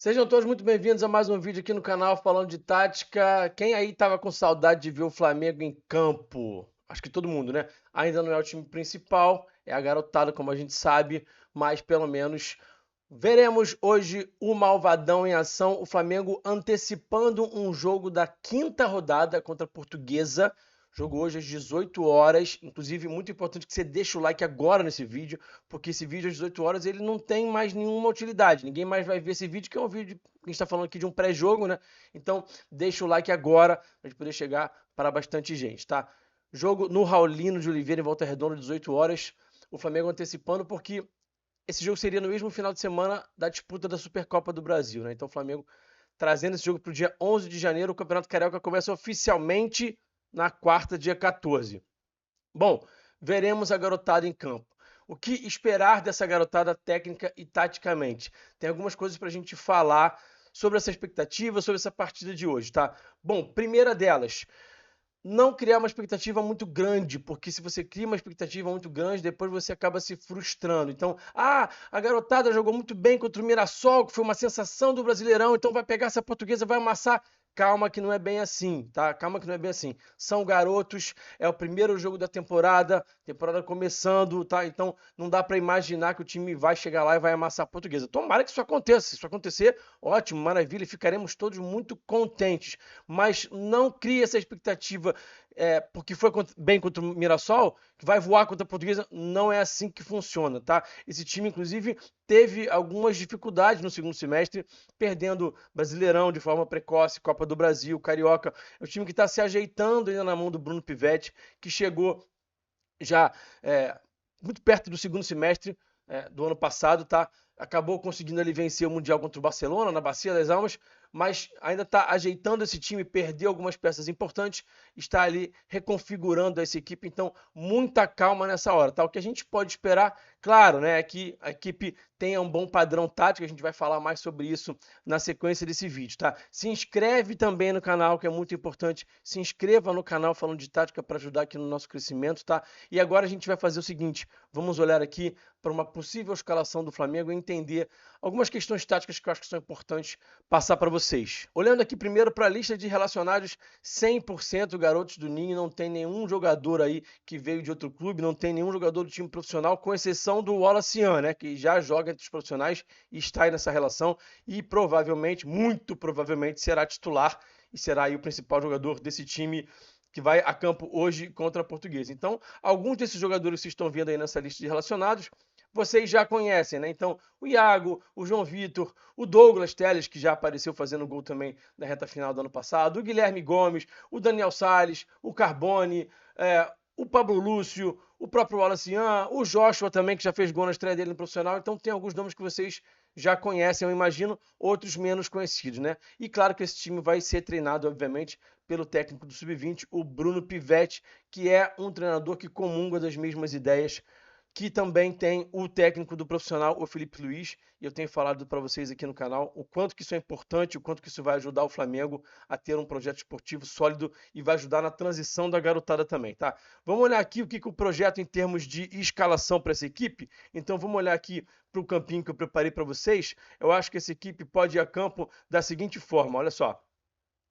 Sejam todos muito bem-vindos a mais um vídeo aqui no canal falando de tática. Quem aí tava com saudade de ver o Flamengo em campo? Acho que todo mundo, né? Ainda não é o time principal, é a garotada, como a gente sabe, mas pelo menos veremos hoje o Malvadão em ação. O Flamengo antecipando um jogo da quinta rodada contra a Portuguesa. Jogo hoje às 18 horas. Inclusive, muito importante que você deixe o like agora nesse vídeo, porque esse vídeo às 18 horas ele não tem mais nenhuma utilidade. Ninguém mais vai ver esse vídeo, que é um vídeo que a gente está falando aqui de um pré-jogo, né? Então, deixa o like agora para a gente poder chegar para bastante gente, tá? Jogo no Raulino de Oliveira em Volta Redonda, 18 horas. O Flamengo antecipando porque esse jogo seria no mesmo final de semana da disputa da Supercopa do Brasil, né? Então, o Flamengo trazendo esse jogo para o dia 11 de janeiro. O Campeonato Carioca começa oficialmente na quarta, dia 14. Bom, veremos a garotada em campo. O que esperar dessa garotada técnica e taticamente? Tem algumas coisas para a gente falar sobre essa expectativa, sobre essa partida de hoje, tá? Bom, primeira delas, não criar uma expectativa muito grande, porque se você cria uma expectativa muito grande, depois você acaba se frustrando. Então, a garotada jogou muito bem contra o Mirassol, que foi uma sensação do Brasileirão, então vai pegar essa Portuguesa, vai amassar. Calma que não é bem assim, tá? Calma que não é bem assim. São garotos, é o primeiro jogo da temporada começando, tá? Então não dá para imaginar que o time vai chegar lá e vai amassar a Portuguesa. Tomara que isso aconteça. Se isso acontecer, ótimo, maravilha, ficaremos todos muito contentes. Mas não crie essa expectativa porque foi bem contra o Mirassol, que vai voar contra a Portuguesa. Não é assim que funciona, tá? Esse time, inclusive, teve algumas dificuldades no segundo semestre, perdendo Brasileirão de forma precoce, Copa do Brasil, Carioca. É um time que está se ajeitando ainda na mão do Bruno Pivetti, que chegou já muito perto do segundo semestre do ano passado, tá? Acabou conseguindo ali vencer o Mundial contra o Barcelona, na Bacia das Almas, mas ainda está ajeitando esse time, perdeu algumas peças importantes, está ali reconfigurando essa equipe, então muita calma nessa hora, tá? O que a gente pode esperar, claro, né, é que a equipe tenha um bom padrão tático, a gente vai falar mais sobre isso na sequência desse vídeo, tá? Se inscreve também no canal, que é muito importante, se inscreva no canal falando de tática para ajudar aqui no nosso crescimento, tá? E agora a gente vai fazer o seguinte, vamos olhar aqui para uma possível escalação do Flamengo e entender algumas questões táticas que eu acho que são importantes passar para vocês. Olhando aqui primeiro para a lista de relacionados, 100% garotos do Ninho, não tem nenhum jogador aí que veio de outro clube, não tem nenhum jogador do time profissional, com exceção do Wallace, né, que já joga entre os profissionais e está aí nessa relação e provavelmente, muito provavelmente, será titular e será aí o principal jogador desse time que vai a campo hoje contra a Portuguesa. Então, alguns desses jogadores que vocês estão vendo aí nessa lista de relacionados, vocês já conhecem, né? Então, o Iago, o João Vitor, o Douglas Telles, que já apareceu fazendo gol também na reta final do ano passado, o Guilherme Gomes, o Daniel Salles, o Carbone, o Pablo Lúcio, o próprio Wallace, o Joshua também, que já fez gol na estreia dele no profissional. Então, tem alguns nomes que vocês já conhecem, eu imagino, outros menos conhecidos, né? E claro que esse time vai ser treinado, obviamente, pelo técnico do Sub-20, o Bruno Pivetti, que é um treinador que comunga das mesmas ideias que também tem o técnico do profissional, o Felipe Luiz, e eu tenho falado para vocês aqui no canal o quanto que isso é importante, o quanto que isso vai ajudar o Flamengo a ter um projeto esportivo sólido e vai ajudar na transição da garotada também, tá? Vamos olhar aqui o que o projeto em termos de escalação para essa equipe. Então vamos olhar aqui para o campinho que eu preparei para vocês. Eu acho que essa equipe pode ir a campo da seguinte forma, olha só.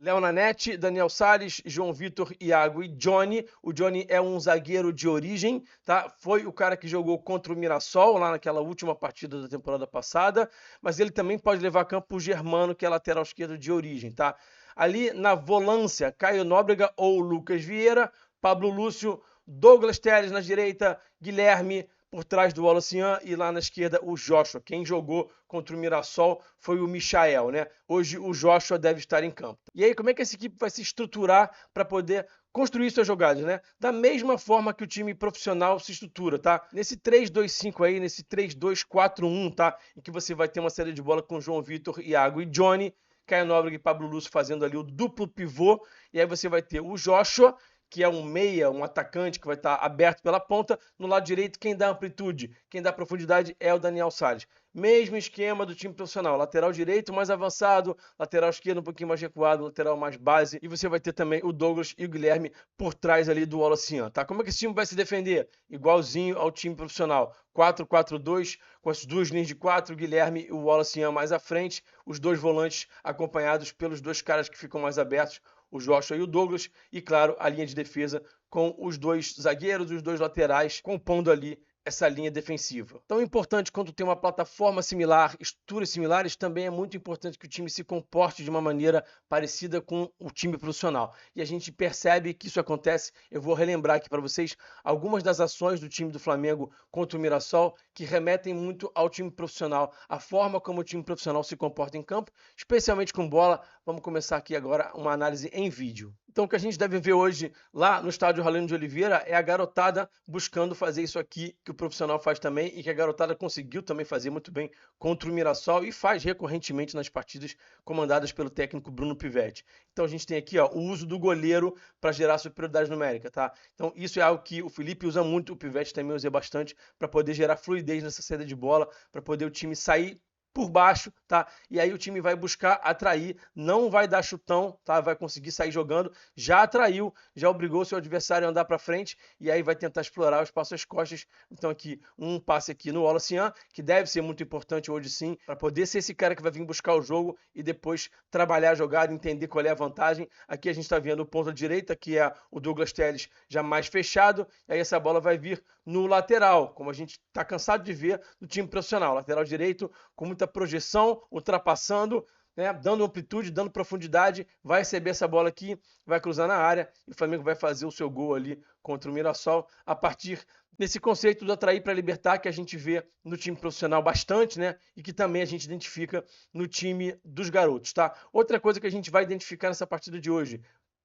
Léo Nanete, Daniel Salles, João Vitor, Iago e Johnny. O Johnny é um zagueiro de origem, tá? Foi o cara que jogou contra o Mirassol lá naquela última partida da temporada passada, mas ele também pode levar a campo o Germano, que é lateral esquerdo de origem, tá? Ali na volância, Caio Nóbrega ou Lucas Vieira, Pablo Lúcio, Douglas Telles na direita, Guilherme por trás do Wallacian e lá na esquerda o Joshua. Quem jogou contra o Mirassol foi o Michael, né? Hoje o Joshua deve estar em campo. E aí, como é que essa equipe vai se estruturar para poder construir suas jogadas, né? Da mesma forma que o time profissional se estrutura, tá? Nesse 3-2-5 aí, nesse 3-2-4-1, tá? Em que você vai ter uma série de bola com João Vitor, Iago e Johnny, Caio Nóbrega e Pablo Lúcio fazendo ali o duplo pivô, e aí você vai ter o Joshua, que é um meia, um atacante que vai estar aberto pela ponta. No lado direito, quem dá amplitude, quem dá profundidade é o Daniel Salles. Mesmo esquema do time profissional, lateral direito mais avançado, lateral esquerdo um pouquinho mais recuado, lateral mais base, e você vai ter também o Douglas e o Guilherme por trás ali do Wallace Ian, tá? Como é que esse time vai se defender? Igualzinho ao time profissional, 4-4-2, com as duas linhas de 4, o Guilherme e o Wallace Ian mais à frente, os dois volantes acompanhados pelos dois caras que ficam mais abertos, o Joshua e o Douglas, e claro, a linha de defesa com os dois zagueiros, os dois laterais, compondo ali essa linha defensiva. Tão importante quanto ter uma plataforma similar, estruturas similares, também é muito importante que o time se comporte de uma maneira parecida com o time profissional. E a gente percebe que isso acontece. Eu vou relembrar aqui para vocês algumas das ações do time do Flamengo contra o Mirassol que remetem muito ao time profissional, a forma como o time profissional se comporta em campo, especialmente com bola. Vamos começar aqui agora uma análise em vídeo. Então, o que a gente deve ver hoje lá no estádio Raulino de Oliveira é a garotada buscando fazer isso aqui que o profissional faz também e que a garotada conseguiu também fazer muito bem contra o Mirassol e faz recorrentemente nas partidas comandadas pelo técnico Bruno Pivetti. Então, a gente tem aqui o uso do goleiro para gerar superioridade numérica, tá? Então, isso é algo que o Felipe usa muito, o Pivetti também usa bastante para poder gerar fluidez nessa saída de bola, para poder o time sair por baixo, tá? E aí o time vai buscar atrair, não vai dar chutão, tá? Vai conseguir sair jogando, já atraiu, já obrigou seu adversário a andar para frente e aí vai tentar explorar o espaço às costas. Então aqui um passe aqui no Wallace Ian, que deve ser muito importante hoje sim, para poder ser esse cara que vai vir buscar o jogo e depois trabalhar a jogada, entender qual é a vantagem. Aqui a gente está vendo o ponta direita, que é o Douglas Telles já mais fechado, e aí essa bola vai vir no lateral, como a gente está cansado de ver no time profissional, lateral direito com muita projeção, ultrapassando, né, dando amplitude, dando profundidade, vai receber essa bola aqui, vai cruzar na área e o Flamengo vai fazer o seu gol ali contra o Mirassol a partir desse conceito do atrair para libertar que a gente vê no time profissional bastante, né, e que também a gente identifica no time dos garotos, tá? Outra coisa que a gente vai identificar nessa partida de hoje,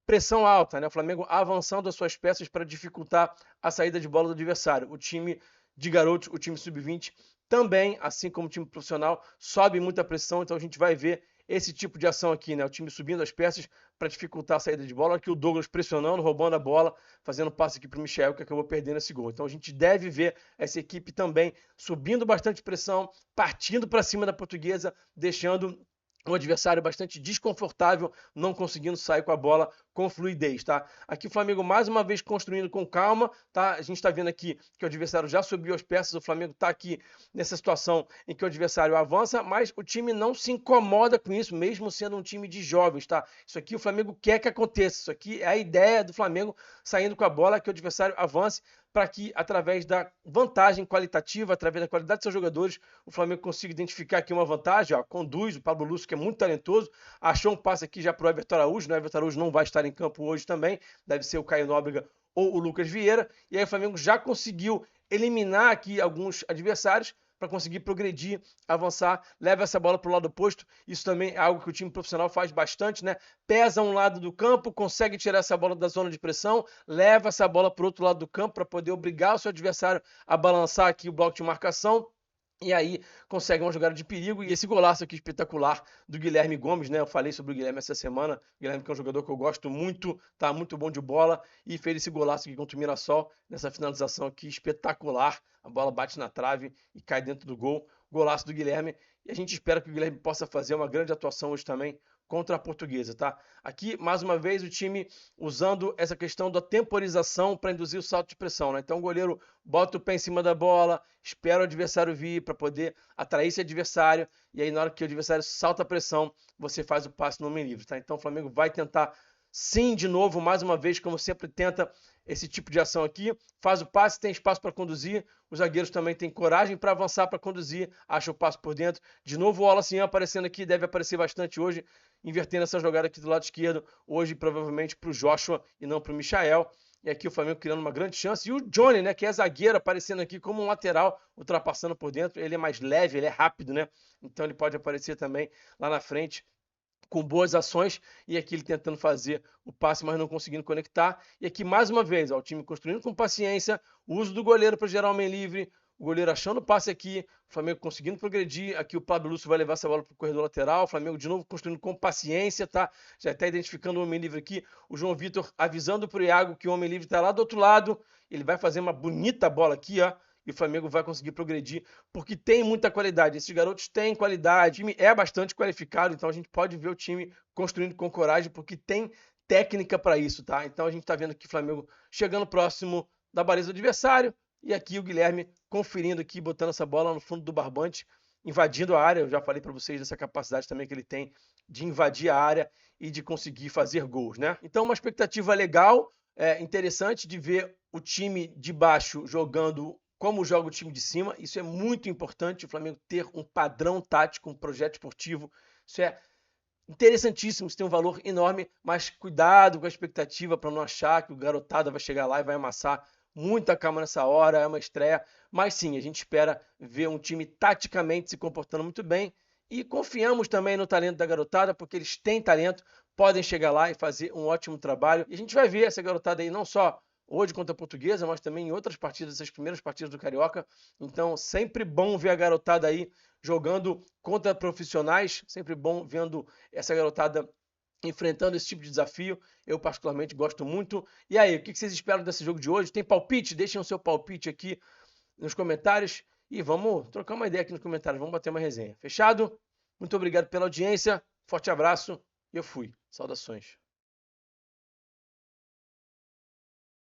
pressão alta, né? O Flamengo avançando as suas peças para dificultar a saída de bola do adversário. O time de garotos, o time sub-20, também, assim como o time profissional, sobe muita pressão, então a gente vai ver esse tipo de ação aqui, né? O time subindo as peças para dificultar a saída de bola, aqui o Douglas pressionando, roubando a bola, fazendo passe aqui para o Michel, que acabou perdendo esse gol. Então a gente deve ver essa equipe também subindo bastante pressão, partindo para cima da Portuguesa, deixando um adversário bastante desconfortável, não conseguindo sair com a bola com fluidez, tá? Aqui o Flamengo mais uma vez construindo com calma, tá? A gente tá vendo aqui que o adversário já subiu as peças, o Flamengo tá aqui nessa situação em que o adversário avança, mas o time não se incomoda com isso, mesmo sendo um time de jovens, tá? Isso aqui o Flamengo quer que aconteça, isso aqui é a ideia do Flamengo saindo com a bola, que o adversário avance, para que, através da vantagem qualitativa, através da qualidade de seus jogadores, o Flamengo consiga identificar aqui uma vantagem, conduz o Pablo Lúcio, que é muito talentoso, achou um passe aqui já para o Everton Araújo, né? O Everton Araújo não vai estar em campo hoje também, deve ser o Caio Nóbrega ou o Lucas Vieira, e aí o Flamengo já conseguiu eliminar aqui alguns adversários, para conseguir progredir, avançar, leva essa bola para o lado oposto. Isso também é algo que o time profissional faz bastante, né? Pesa um lado do campo, consegue tirar essa bola da zona de pressão, leva essa bola para o outro lado do campo para poder obrigar o seu adversário a balançar aqui o bloco de marcação. E aí consegue uma jogada de perigo. E esse golaço aqui espetacular do Guilherme Gomes, né? Eu falei sobre o Guilherme essa semana. O Guilherme, que é um jogador que eu gosto muito, tá muito bom de bola. E fez esse golaço aqui contra o Mirassol, nessa finalização aqui espetacular. A bola bate na trave e cai dentro do gol. Golaço do Guilherme. E a gente espera que o Guilherme possa fazer uma grande atuação hoje também contra a Portuguesa, tá? Aqui, mais uma vez, o time usando essa questão da temporização para induzir o salto de pressão, né? Então o goleiro bota o pé em cima da bola, espera o adversário vir para poder atrair esse adversário, e aí na hora que o adversário salta a pressão, você faz o passe no homem livre, tá? Então o Flamengo vai tentar, sim, de novo, mais uma vez, como sempre tenta esse tipo de ação aqui, faz o passe, tem espaço para conduzir, os zagueiros também têm coragem para avançar, para conduzir, acha o passe por dentro, de novo o Wallace aparecendo aqui, deve aparecer bastante hoje, invertendo essa jogada aqui do lado esquerdo, hoje provavelmente para o Joshua e não para o Michael, e aqui o Flamengo criando uma grande chance, e o Johnny, né, que é zagueiro, aparecendo aqui como um lateral, ultrapassando por dentro, ele é mais leve, ele é rápido, né, então ele pode aparecer também lá na frente, com boas ações, e aqui ele tentando fazer o passe, mas não conseguindo conectar. E aqui, mais uma vez, o time construindo com paciência, o uso do goleiro para gerar homem livre, o goleiro achando o passe aqui, o Flamengo conseguindo progredir. Aqui o Pablo Lúcio vai levar essa bola para o corredor lateral, o Flamengo de novo construindo com paciência, tá? Já está identificando o homem livre aqui. O João Vitor avisando para o Iago que o homem livre está lá do outro lado. Ele vai fazer uma bonita bola aqui, ó. e o Flamengo vai conseguir progredir, porque tem muita qualidade. Esses garotos têm qualidade, o time é bastante qualificado, então a gente pode ver o time construindo com coragem, porque tem técnica para isso, tá? Então a gente está vendo aqui o Flamengo chegando próximo da baliza do adversário, e aqui o Guilherme conferindo aqui, botando essa bola no fundo do barbante, invadindo a área. Eu já falei para vocês dessa capacidade também que ele tem de invadir a área e de conseguir fazer gols, né? Então uma expectativa legal, interessante de ver o time de baixo jogando como joga o time de cima. Isso é muito importante, o Flamengo ter um padrão tático, um projeto esportivo. Isso é interessantíssimo, isso tem um valor enorme, mas cuidado com a expectativa para não achar que o garotada vai chegar lá e vai amassar. Muita calma nessa hora, é uma estreia, mas sim, a gente espera ver um time taticamente se comportando muito bem e confiamos também no talento da garotada, porque eles têm talento, podem chegar lá e fazer um ótimo trabalho. E a gente vai ver essa garotada aí não só hoje contra a Portuguesa, mas também em outras partidas, essas primeiras partidas do Carioca. Então, sempre bom ver a garotada aí jogando contra profissionais, sempre bom vendo essa garotada enfrentando esse tipo de desafio. Eu particularmente gosto muito. E aí, o que vocês esperam desse jogo de hoje? Tem palpite? Deixem o seu palpite aqui nos comentários e vamos trocar uma ideia aqui nos comentários, vamos bater uma resenha. Fechado? Muito obrigado pela audiência, forte abraço e eu fui. Saudações.